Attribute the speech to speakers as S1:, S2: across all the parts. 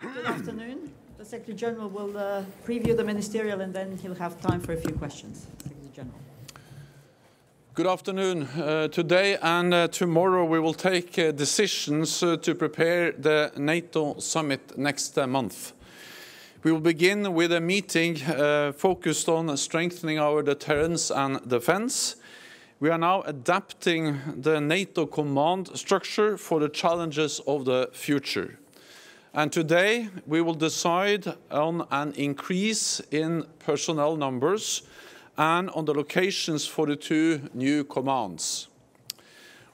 S1: Good afternoon. The Secretary General will preview the ministerial and then he'll have time for a few questions. Secretary General.
S2: Good afternoon. Today and tomorrow we will take decisions to prepare the NATO summit next month. We will begin with a meeting focused on strengthening our deterrence and defense. We are now adapting the NATO command structure for the challenges of the future. And today we will decide on an increase in personnel numbers and on the locations for the two new commands.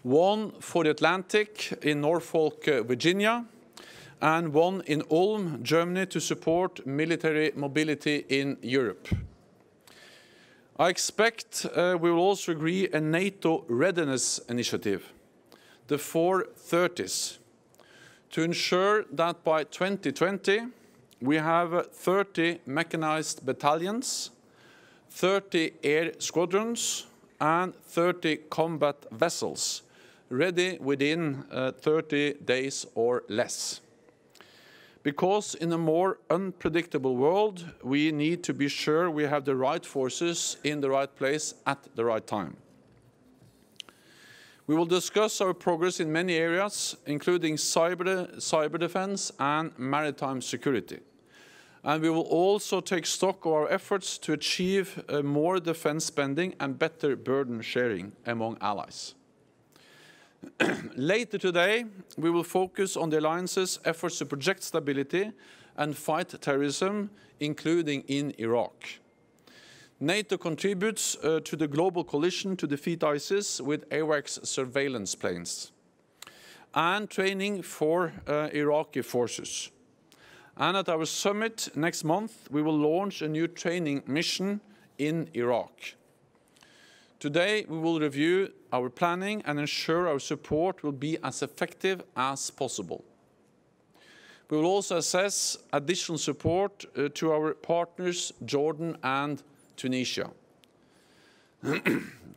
S2: One for the Atlantic in Norfolk, Virginia, and one in Ulm, Germany, to support military mobility in Europe. I expect we will also agree a NATO readiness initiative, the 430s, to ensure that by 2020 we have 30 mechanized battalions, 30 air squadrons and 30 combat vessels ready within 30 days or less. Because in a more unpredictable world, we need to be sure we have the right forces in the right place at the right time. We will discuss our progress in many areas, including cyber defense and maritime security. And we will also take stock of our efforts to achieve more defense spending and better burden sharing among allies. Later today, we will focus on the alliance's efforts to project stability and fight terrorism, including in Iraq. NATO contributes to the global coalition to defeat ISIS with AWACS surveillance planes and training for Iraqi forces. And at our summit next month, we will launch a new training mission in Iraq. Today, we will review our planning and ensure our support will be as effective as possible. We will also assess additional support to our partners, Jordan and Tunisia.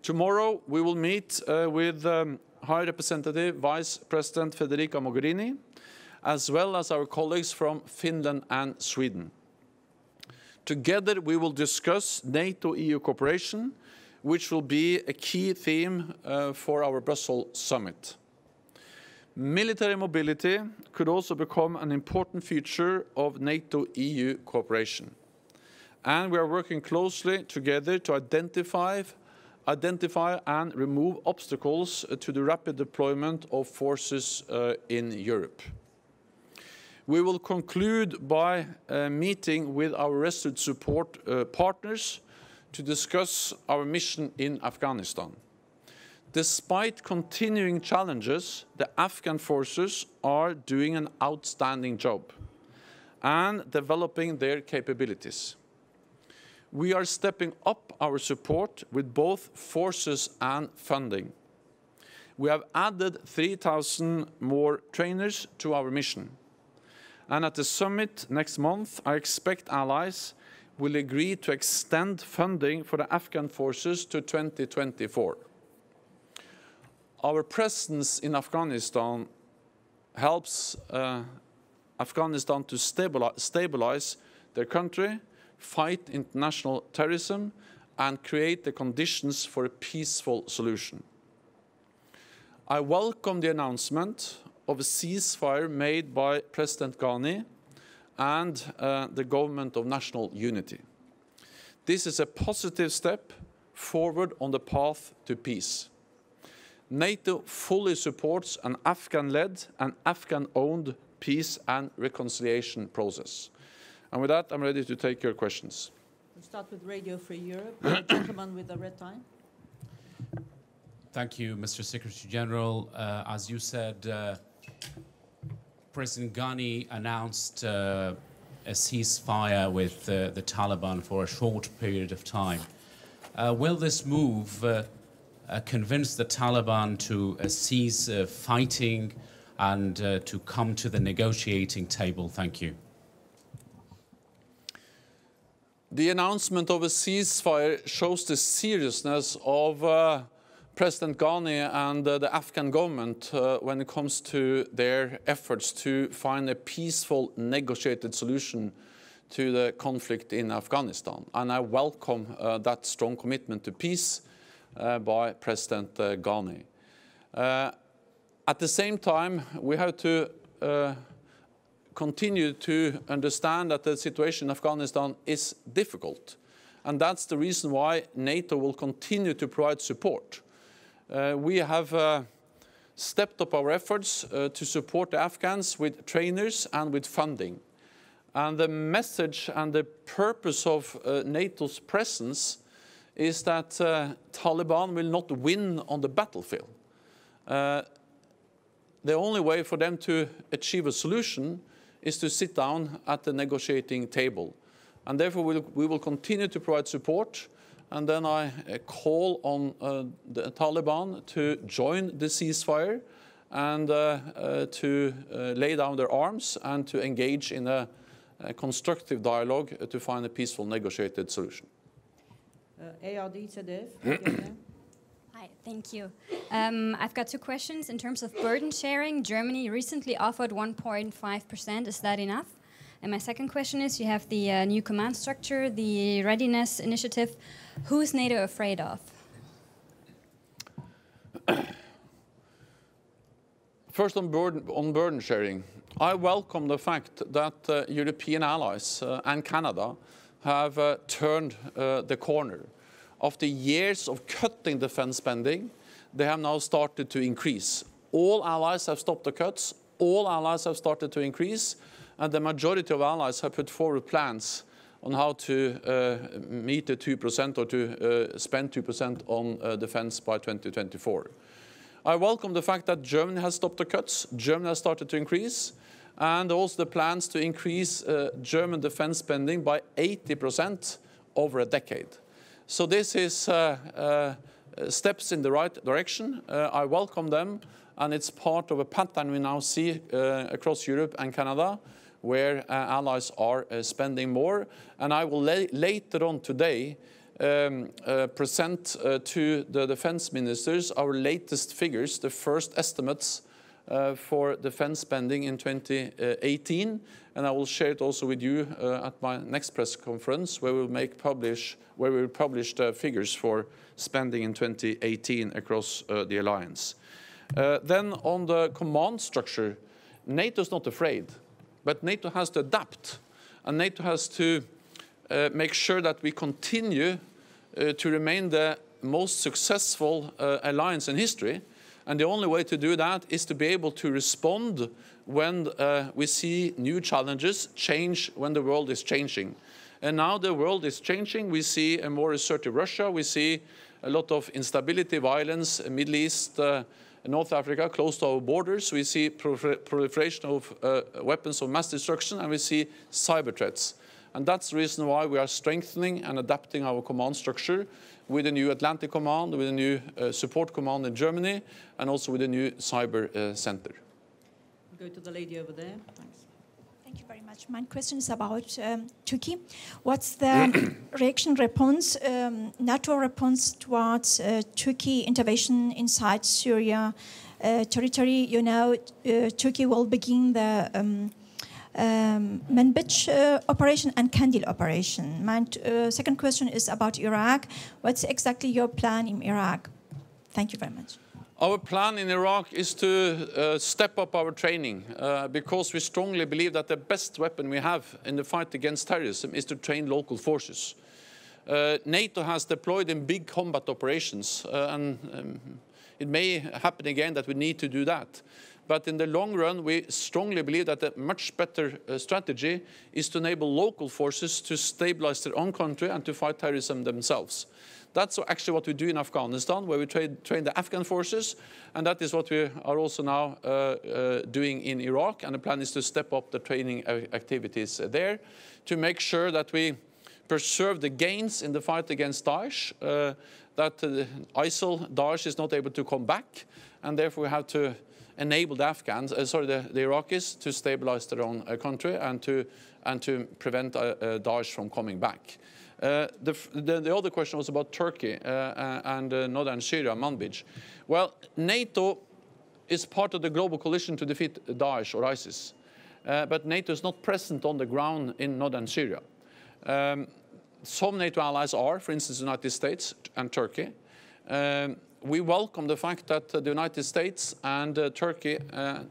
S2: Tomorrow, we will meet with High Representative Vice President Federica Mogherini, as well as our colleagues from Finland and Sweden. Together, we will discuss NATO-EU cooperation, which will be a key theme for our Brussels summit. Military mobility could also become an important feature of NATO-EU cooperation. And we are working closely together to identify and remove obstacles to the rapid deployment of forces in Europe. We will conclude by meeting with our resolute support partners to discuss our mission in Afghanistan. Despite continuing challenges, the Afghan forces are doing an outstanding job and developing their capabilities. We are stepping up our support with both forces and funding. We have added 3,000 more trainers to our mission. And at the summit next month, I expect allies will agree to extend funding for the Afghan forces to 2024. Our presence in Afghanistan helps Afghanistan to stabilize their country, fight international terrorism, and create the conditions for a peaceful solution. I welcome the announcement of a ceasefire made by President Ghani and the Government of National Unity. This is a positive step forward on the path to peace. NATO fully supports an Afghan-led and Afghan-owned peace and reconciliation process. And with that, I'm ready to take your questions.
S1: We'll start with Radio Free Europe. The gentleman with the red tie.
S3: Thank you, Mr. Secretary General. As you said, President Ghani announced a ceasefire with the Taliban for a short period of time. Will this move convince the Taliban to cease fighting and to come to the negotiating table? Thank you.
S2: The announcement of a ceasefire shows the seriousness of President Ghani and the Afghan government when it comes to their efforts to find a peaceful, negotiated solution to the conflict in Afghanistan. And I welcome that strong commitment to peace by President Ghani. At the same time, we have to continue to understand that the situation in Afghanistan is difficult. And that's the reason why NATO will continue to provide support. We have stepped up our efforts to support the Afghans with trainers and with funding. And the message and the purpose of NATO's presence is that Taliban will not win on the battlefield. The only way for them to achieve a solution is to sit down at the negotiating table. And therefore we will continue to provide support. And then I call on the Taliban to join the ceasefire and to lay down their arms and to engage in a constructive dialogue to find a peaceful negotiated solution.
S4: Hi, thank you. I've got two questions. In terms of burden sharing, Germany recently offered 1.5%. Is that enough? And my second question is, you have the new command structure, the readiness initiative. Who is NATO afraid of?
S2: First on burden sharing. I welcome the fact that European allies and Canada have turned the corner. After years of cutting defense spending, they have now started to increase. All allies have stopped the cuts, all allies have started to increase, and the majority of allies have put forward plans on how to meet the 2% or to spend 2% on defense by 2024. I welcome the fact that Germany has stopped the cuts, Germany has started to increase, and also the plans to increase German defense spending by 80% over a decade. So this is steps in the right direction. I welcome them, and it's part of a pattern we now see across Europe and Canada, where allies are spending more. And I will later on today present to the defense ministers our latest figures, the first estimates for defense spending in 2018, and I will share it also with you at my next press conference, where we'll publish the figures for spending in 2018 across the alliance. Then on the command structure, NATO is not afraid, but NATO has to adapt, and NATO has to make sure that we continue to remain the most successful alliance in history. And the only way to do that is to be able to respond when we see new challenges change, when the world is changing. And now the world is changing. We see a more assertive Russia. We see a lot of instability, violence, Middle East, North Africa, close to our borders. We see proliferation of weapons of mass destruction, and we see cyber threats. And that's the reason why we are strengthening and adapting our command structure with a new Atlantic Command, with a new support command in Germany, and also with a new cyber center.
S1: We'll go to the lady over there. Thanks.
S5: Thank you very much. My question is about Turkey. What's the response, NATO response towards Turkey intervention inside Syria territory? You know, Turkey will begin the Manbij operation and Kandil operation. My second question is about Iraq. What's exactly your plan in Iraq? Thank you very much.
S2: Our plan in Iraq is to step up our training because we strongly believe that the best weapon we have in the fight against terrorism is to train local forces. NATO has deployed in big combat operations, and it may happen again that we need to do that. But in the long run, we strongly believe that a much better strategy is to enable local forces to stabilize their own country and to fight terrorism themselves. That's actually what we do in Afghanistan, where we train the Afghan forces, and that is what we are also now doing in Iraq. And the plan is to step up the training activities there to make sure that we preserve the gains in the fight against Daesh, that ISIL, Daesh is not able to come back, and therefore we have to enable the the Iraqis to stabilize their own country and to prevent Daesh from coming back. The other question was about Turkey and northern Syria, Manbij. Well, NATO is part of the global coalition to defeat Daesh or ISIS. But NATO is not present on the ground in northern Syria. Some NATO allies are, for instance, the United States and Turkey. We welcome the fact that the United States and Turkey,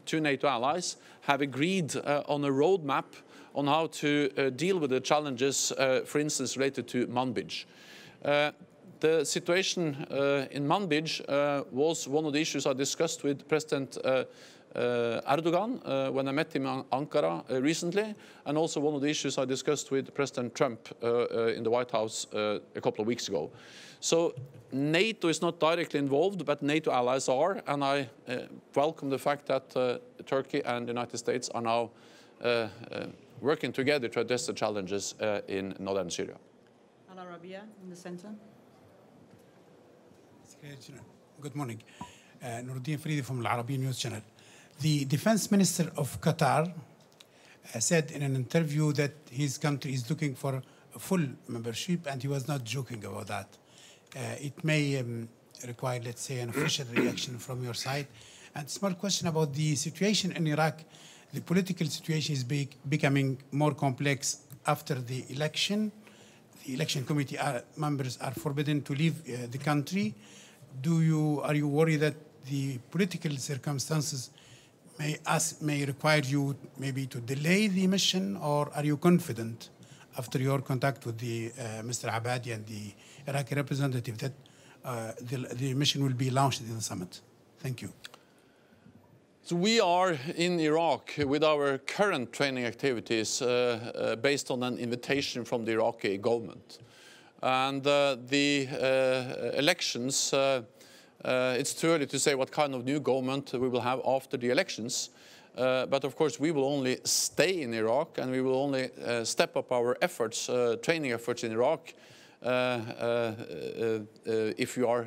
S2: two NATO allies, have agreed on a roadmap on how to deal with the challenges, for instance, related to Manbij. The situation in Manbij was one of the issues I discussed with President Erdogan when I met him in Ankara recently, and also one of the issues I discussed with President Trump in the White House a couple of weeks ago. So NATO is not directly involved, but NATO allies are, and I welcome the fact that Turkey and the United States are now working together to address the challenges in northern Syria.
S1: Al Arabiya in the center.
S6: Good morning. Nuruddin Faridi from Al Arabiya News Channel. The Defense Minister of Qatar said in an interview that his country is looking for a full membership, and he was not joking about that. It may require, let's say, an official reaction from your side. And small question about the situation in Iraq. The political situation is becoming more complex after the election. The election committee members are forbidden to leave the country. Are you worried that the political circumstances may require you maybe to delay the mission, or are you confident after your contact with the Mr. Abadi and the Iraqi representative that the mission will be launched in the summit? Thank you.
S2: So we are in Iraq with our current training activities based on an invitation from the Iraqi government. And the elections, it's too early to say what kind of new government we will have after the elections. But of course, we will only stay in Iraq, and we will only step up our efforts, training efforts in Iraq, if you are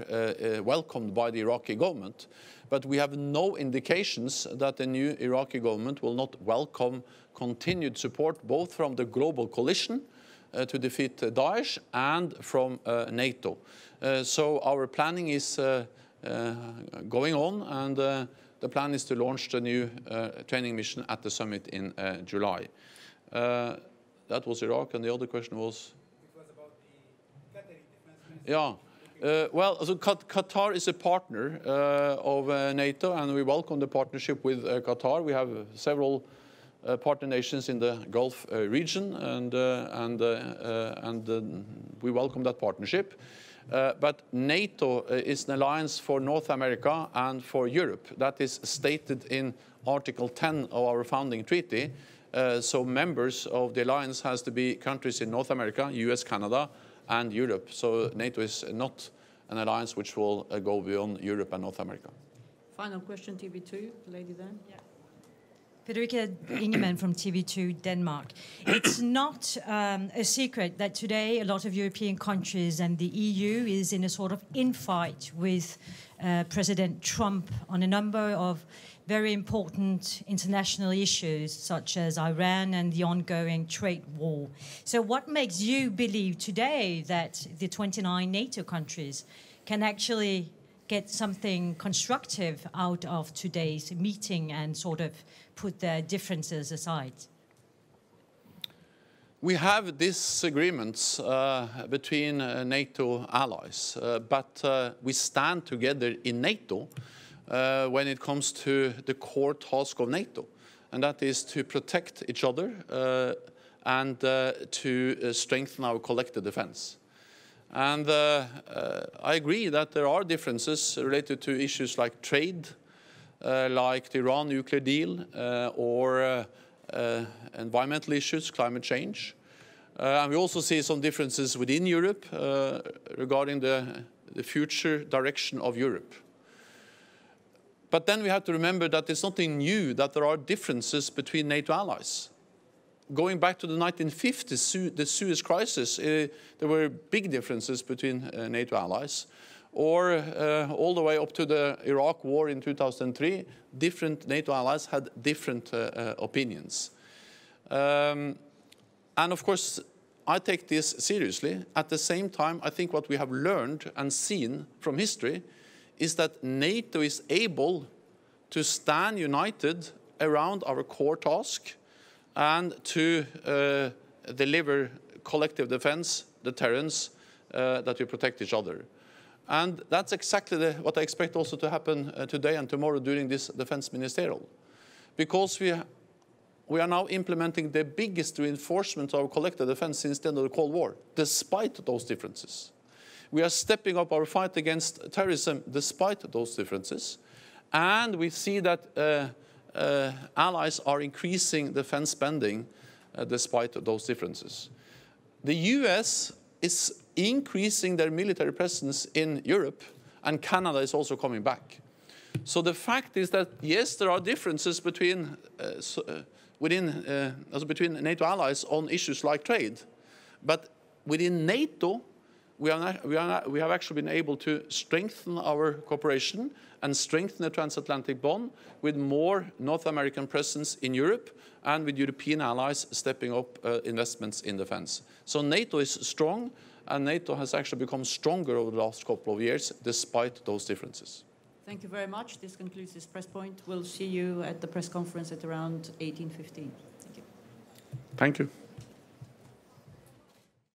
S2: welcomed by the Iraqi government. But we have no indications that the new Iraqi government will not welcome continued support both from the global coalition to defeat Daesh and from NATO. So our planning is going on, and the plan is to launch the new training mission at the summit in July. That was Iraq, and the other question was? It was about the Qatari Defense Ministers. Yeah. Well, so Qatar is a partner of NATO, and we welcome the partnership with Qatar. We have several partner nations in the Gulf region, and we welcome that partnership. But NATO is an alliance for North America and for Europe. That is stated in Article 10 of our founding treaty. So members of the alliance has to be countries in North America, US, Canada, and Europe. So NATO is not an alliance which will go beyond Europe and North America.
S1: Final question, TV2, the lady there. Yeah.
S7: Frederica Ingemann from TV2 Denmark. It's not a secret that today a lot of European countries and the EU is in a sort of infight with President Trump on a number of very important international issues, such as Iran and the ongoing trade war. So what makes you believe today that the 29 NATO countries can actually get something constructive out of today's meeting and sort of put their differences aside?
S2: We have disagreements between NATO allies, but we stand together in NATO when it comes to the core task of NATO, and that is to protect each other and to strengthen our collective defense. And I agree that there are differences related to issues like trade, like the Iran nuclear deal, or environmental issues, climate change. And we also see some differences within Europe regarding the future direction of Europe. But then we have to remember that it's nothing new that there are differences between NATO allies. Going back to the 1950s, the Suez crisis, there were big differences between NATO allies. Or all the way up to the Iraq war in 2003, different NATO allies had different opinions. And of course, I take this seriously. At the same time, I think what we have learned and seen from history is that NATO is able to stand united around our core task and to deliver collective defense, deterrence, that we protect each other. And that's exactly what I expect also to happen today and tomorrow during this defense ministerial. Because we are now implementing the biggest reinforcement of our collective defense since the end of the Cold War, despite those differences. We are stepping up our fight against terrorism despite those differences. And we see that allies are increasing defense spending despite those differences. The US is increasing their military presence in Europe, and Canada is also coming back. So the fact is that, yes, there are differences between NATO allies on issues like trade, but within NATO, we have actually been able to strengthen our cooperation and strengthen the transatlantic bond with more North American presence in Europe and with European allies stepping up investments in defense. So NATO is strong, and NATO has actually become stronger over the last couple of years despite those differences.
S1: Thank you very much. This concludes this press point. We'll see you at the press conference at around 18:15. Thank you.
S2: Thank you.